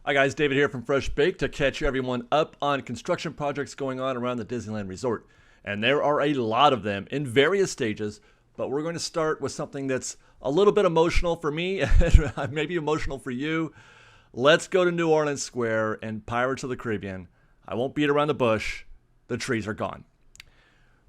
Hi guys, David here from Fresh Bake to catch everyone up on construction projects going on around the Disneyland Resort. And there are a lot of them in various stages, but we're going to start with something that's a little bit emotional for me and maybe emotional for you. Let's go to New Orleans Square and Pirates of the Caribbean. I won't beat around the bush. The trees are gone.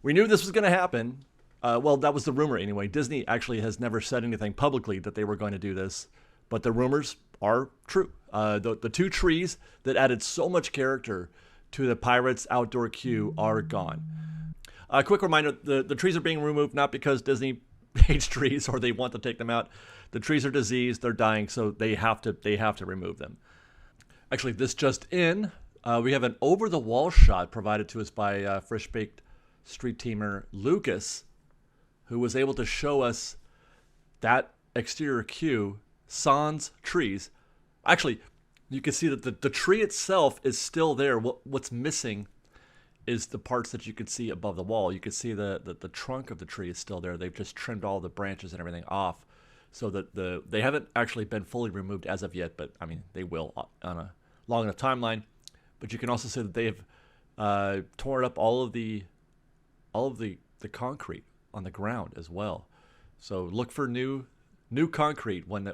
We knew this was going to happen. Well, that was the rumor anyway. Disney actually has never said anything publicly that they were going to do this, but the rumors are true. The two trees that added so much character to the Pirates outdoor queue are gone. A quick reminder, the trees are being removed not because Disney hates trees or they want to take them out. The trees are diseased, they're dying, so they have to remove them. Actually, this just in, we have an over-the-wall shot provided to us by Fresh Baked street teamer Lucas, who was able to show us that exterior queue sans trees. Actually, you can see that the tree itself is still there. What's missing is the parts that you could see above the wall. You can see the trunk of the tree is still there. They've just trimmed all the branches and everything off so that they haven't actually been fully removed as of yet, but I mean, they will on a long enough timeline. But you can also see that they have torn up all of the concrete on the ground as well. So look for new concrete when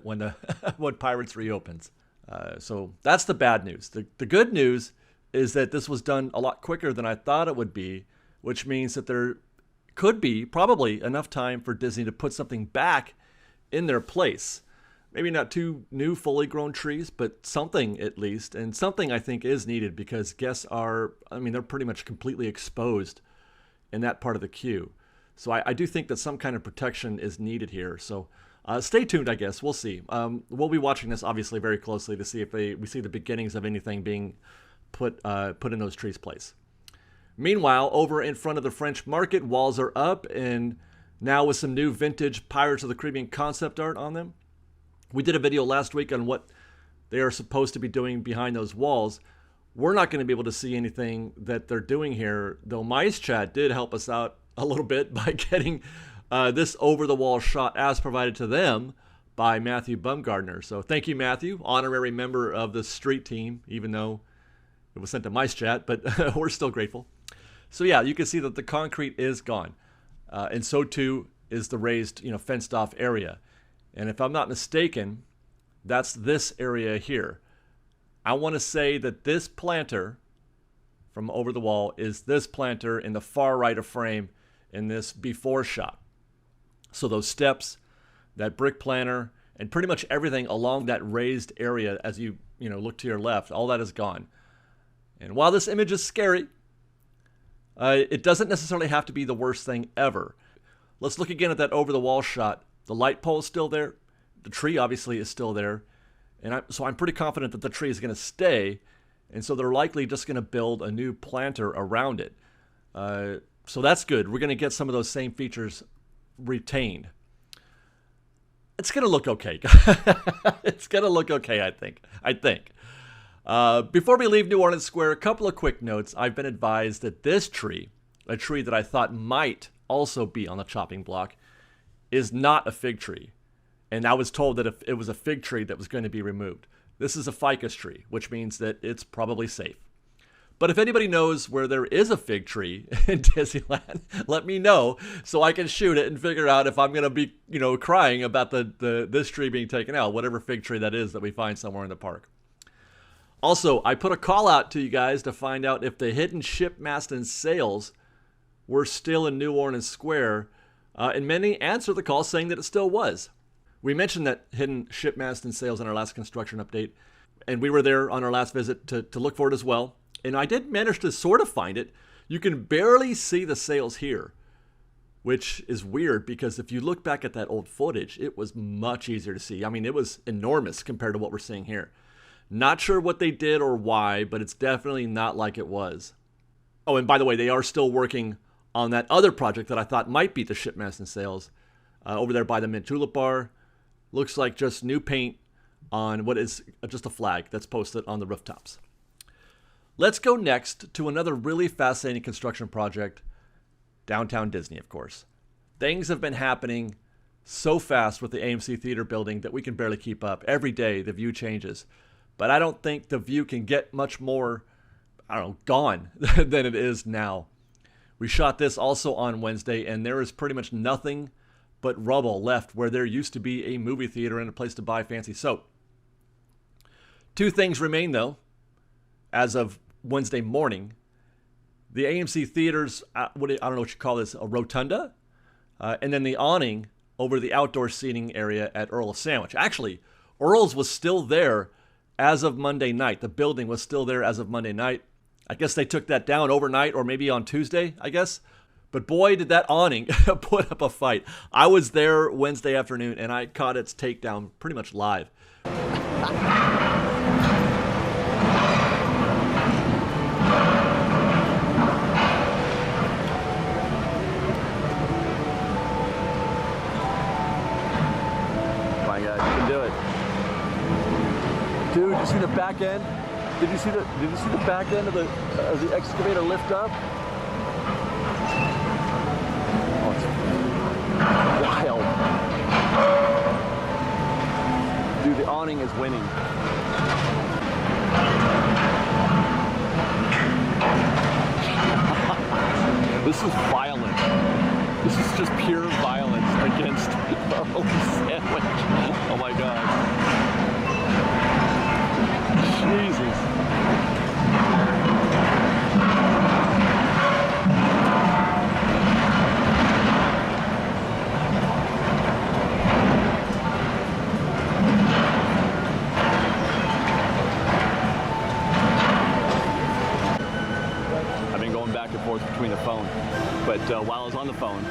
when Pirates reopens. So that's the bad news. The good news is that this was done a lot quicker than I thought it would be, which means that there could be probably enough time for Disney to put something back in their place. Maybe not two new fully grown trees, but something at least. And something I think is needed because guests they're pretty much completely exposed in that part of the queue. So I do think that some kind of protection is needed here. So stay tuned, I guess. We'll see. We'll be watching this obviously very closely to see if we see the beginnings of anything being put in those trees' place. Meanwhile, over in front of the French Market, walls are up, and now with some new vintage Pirates of the Caribbean concept art on them. We did a video last week on what they are supposed to be doing behind those walls. We're not going to be able to see anything that they're doing here, though Mice Chat did help us out a little bit by getting this over-the-wall shot as provided to them by Matthew Bumgardner. So thank you, Matthew, honorary member of the street team, even though it was sent to Mice Chat, but we're still grateful. So yeah, you can see that the concrete is gone, and so too is the raised, fenced-off area. And if I'm not mistaken, that's this area here. I want to say that this planter from over the wall is this planter in the far right of frame in this before shot. So those steps, that brick planter, and pretty much everything along that raised area as you look to your left, all that is gone. And while this image is scary, it doesn't necessarily have to be the worst thing ever. Let's look again at that over-the-wall shot. The light pole is still there. The tree obviously is still there. And so I'm pretty confident that the tree is going to stay. And so they're likely just going to build a new planter around it. So that's good. We're going to get some of those same features retained. It's going to look okay. It's going to look okay, I think. Before we leave New Orleans Square, a couple of quick notes. I've been advised that this tree, a tree that I thought might also be on the chopping block, is not a fig tree. And I was told that if it was a fig tree that was going to be removed. This is a ficus tree, which means that it's probably safe. But if anybody knows where there is a fig tree in Disneyland, let me know so I can shoot it and figure out if I'm going to be, crying about this tree being taken out, whatever fig tree that is that we find somewhere in the park. Also, I put a call out to you guys to find out if the hidden ship mast and sails were still in New Orleans Square, and many answered the call saying that it still was. We mentioned that hidden ship mast and sails in our last construction update, and we were there on our last visit to look for it as well. And I did manage to sort of find it. You can barely see the sails here, which is weird because if you look back at that old footage, it was much easier to see. I mean, it was enormous compared to what we're seeing here. Not sure what they did or why, but it's definitely not like it was. Oh, and by the way, they are still working on that other project that I thought might be the ship mast and sails over there by the Mint Julep Bar. Looks like just new paint on what is just a flag that's posted on the rooftops. Let's go next to another really fascinating construction project, downtown Disney, of course. Things have been happening so fast with the AMC Theater building that we can barely keep up. Every day the view changes. but I don't think the view can get much more, I don't know, gone than it is now. We shot this also on Wednesday, and there is pretty much nothing but rubble left where there used to be a movie theater and a place to buy fancy soap. Two things remain, though, as of Wednesday morning. The AMC theaters, I don't know what you call this, a rotunda? And then the awning over the outdoor seating area at Earl of Sandwich. Actually, Earl's was still there as of Monday night. The building was still there as of Monday night. I guess they took that down overnight or maybe on Tuesday, I guess. But boy, did that awning put up a fight. I was there Wednesday afternoon, and I caught its takedown pretty much live. Dude, did you see the back end? Did you see the back end of the excavator lift up? Oh, it's wild. Dude, the awning is winning. This is violent. This is just pure violence against Earl of Sandwich. Oh my God. Jesus. I've been going back and forth between the phone, but while I was on the phone,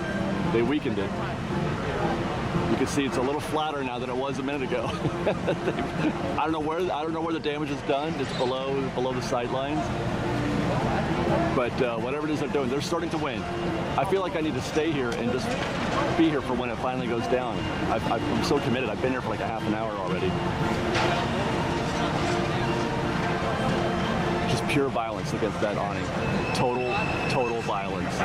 they weakened it. You can see it's a little flatter now than it was a minute ago. I don't know where the damage is done. It's below the sight lines. But whatever it is they're doing, they're starting to win. I feel like I need to stay here and just be here for when it finally goes down. I'm so committed. I've been here for like a half an hour already. Just pure violence against that awning. Total violence.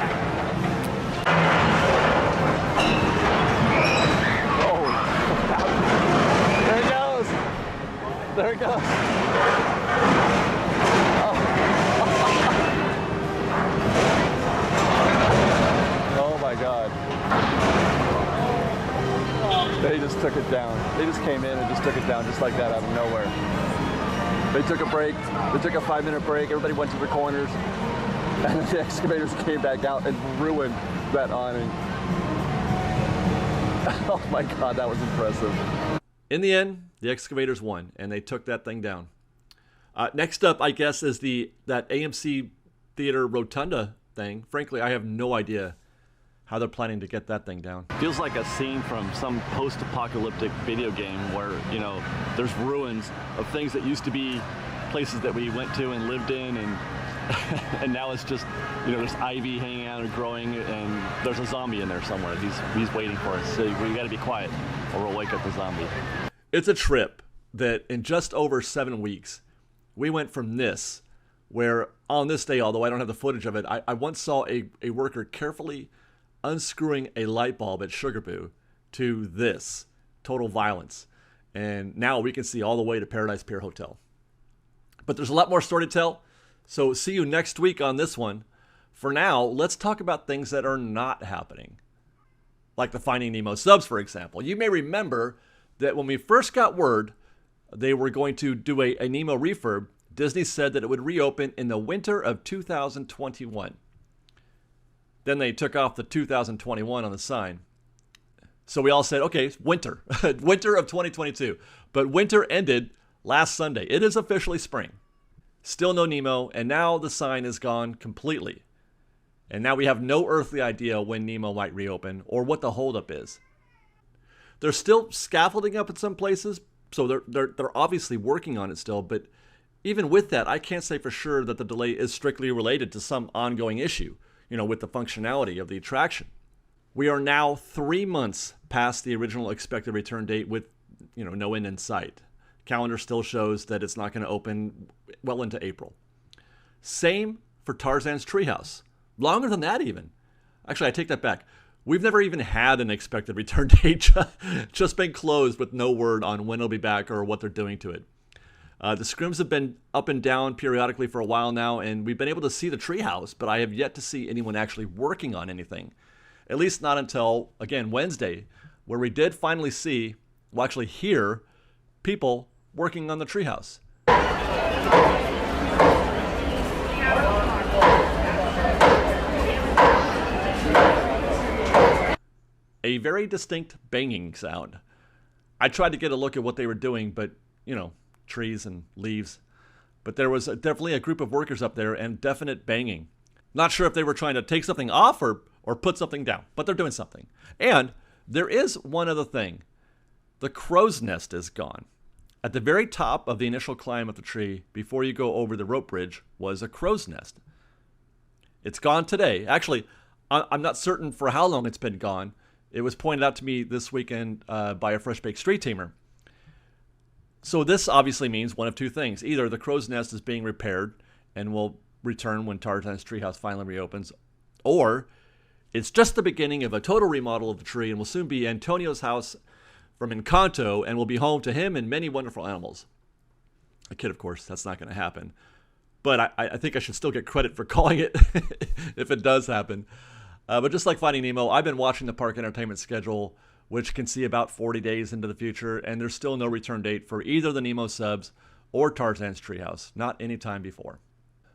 There it goes. Oh my God. They just took it down. They just came in and just took it down just like that out of nowhere. They took a break. They took a 5-minute break. Everybody went to the corners. And then the excavators came back out and ruined that awning. Oh my God, that was impressive. In the end, the excavators won, and they took that thing down. Next up, I guess, is that AMC Theater Rotunda thing. Frankly, I have no idea how they're planning to get that thing down. Feels like a scene from some post-apocalyptic video game where, you know, there's ruins of things that used to be places that we went to and lived in, and and now it's just, you know, there's ivy hanging out and growing, and there's a zombie in there somewhere. He's waiting for us, so we got to be quiet or we'll wake up the zombie. It's a trip that in just over 7 weeks, we went from this, where on this day, although I don't have the footage of it, I once saw a worker carefully unscrewing a light bulb at Sugarboo, to this, total violence. And now we can see all the way to Paradise Pier Hotel. But there's a lot more story to tell, so see you next week on this one. For now, let's talk about things that are not happening. Like the Finding Nemo subs, for example. You may remember that when we first got word they were going to do a Nemo refurb, Disney said that it would reopen in the winter of 2021. Then they took off the 2021 on the sign. So we all said, okay, winter. Winter of 2022. But winter ended last Sunday. It is officially spring. Still no Nemo, and now the sign is gone completely. And now we have no earthly idea when Nemo might reopen or what the holdup is. They're still scaffolding up in some places, so they're obviously working on it still, but even with that, I can't say for sure that the delay is strictly related to some ongoing issue, you know, with the functionality of the attraction. We are now 3 months past the original expected return date with, you know, no end in sight. Calendar still shows that it's not going to open well into April. Same for Tarzan's Treehouse. Longer than that even. Actually, I take that back. We've never even had an expected return date, just been closed with no word on when it'll be back or what they're doing to it. The scrims have been up and down periodically for a while now, and we've been able to see the treehouse, but I have yet to see anyone actually working on anything. At least not until, again, Wednesday, where we did finally see, well, actually hear, people working on the treehouse. A very distinct banging sound. I tried to get a look at what they were doing, but, trees and leaves. But there was definitely a group of workers up there and definite banging. Not sure if they were trying to take something off or put something down, but they're doing something. And there is one other thing. The crow's nest is gone. At the very top of the initial climb of the tree, before you go over the rope bridge, was a crow's nest. It's gone today. Actually, I'm not certain for how long it's been gone. It was pointed out to me this weekend by a Fresh Baked Street Teamer. So this obviously means one of two things. Either the crow's nest is being repaired and will return when Tarzan's Treehouse finally reopens, or it's just the beginning of a total remodel of the tree and will soon be Antonio's house from Encanto and will be home to him and many wonderful animals. A kid, of course, that's not going to happen. But I think I should still get credit for calling it if it does happen. But just like Finding Nemo, I've been watching the park entertainment schedule, which can see about 40 days into the future, and there's still no return date for either the Nemo subs or Tarzan's Treehouse, not any time before.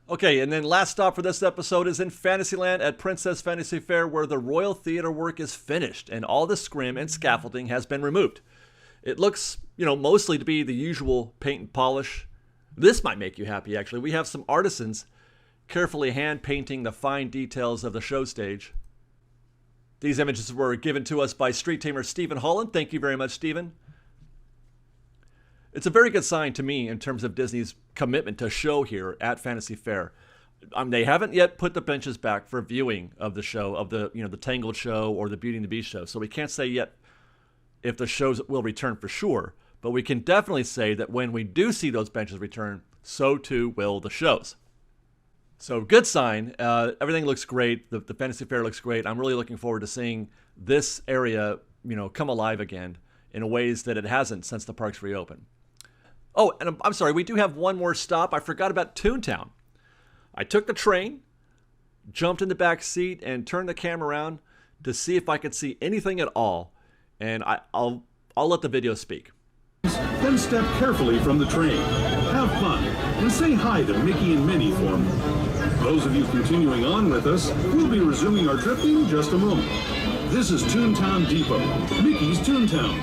Okay, and then last stop for this episode is in Fantasyland at Princess Fantasy Faire, where the Royal Theater work is finished and all the scrim and scaffolding has been removed. It looks, mostly to be the usual paint and polish. This might make you happy, actually. We have some artisans carefully hand painting the fine details of the show stage. These images were given to us by Street Tamer Stephen Holland. Thank you very much, Stephen. It's a very good sign to me in terms of Disney's commitment to show here at Fantasy Faire. They haven't yet put the benches back for viewing of the show, of the the Tangled show or the Beauty and the Beast show. So we can't say yet if the shows will return for sure. But we can definitely say that when we do see those benches return, so too will the shows. So good sign. Everything looks great. The Fantasy Faire looks great. I'm really looking forward to seeing this area, come alive again in ways that it hasn't since the parks reopened. Oh, and I'm sorry, we do have one more stop. I forgot about ToonTown. I took the train, jumped in the back seat, and turned the camera around to see if I could see anything at all. And I'll let the video speak. Then step carefully from the train. Have fun and say hi to Mickey and Minnie for me. Those of you continuing on with us, we'll be resuming our trip in just a moment. This is ToonTown Depot, Mickey's ToonTown.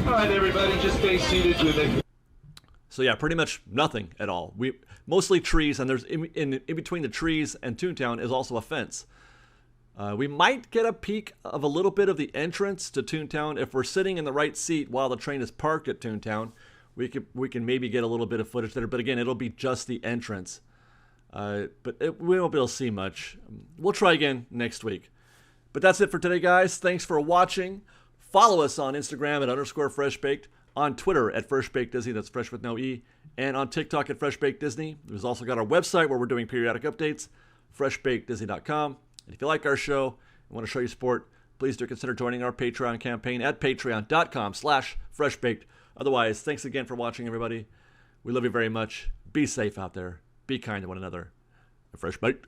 All right, everybody, just stay seated with it. So yeah, pretty much nothing at all. We mostly trees, and there's in between the trees and ToonTown is also a fence. We might get a peek of a little bit of the entrance to ToonTown if we're sitting in the right seat while the train is parked at ToonTown. We can maybe get a little bit of footage there, but again, it'll be just the entrance. But we won't be able to see much. We'll try again next week. But that's it for today, guys. Thanks for watching. Follow us on Instagram at _FreshBaked, on Twitter at FreshBakedDisney, that's fresh with no E, and on TikTok at FreshBakedDisney. We've also got our website where we're doing periodic updates, freshbakedisney.com. And if you like our show and want to show your support, please do consider joining our Patreon campaign at patreon.com/freshbaked. Otherwise, thanks again for watching, everybody. We love you very much. Be safe out there. Be kind to one another. Fresh baked.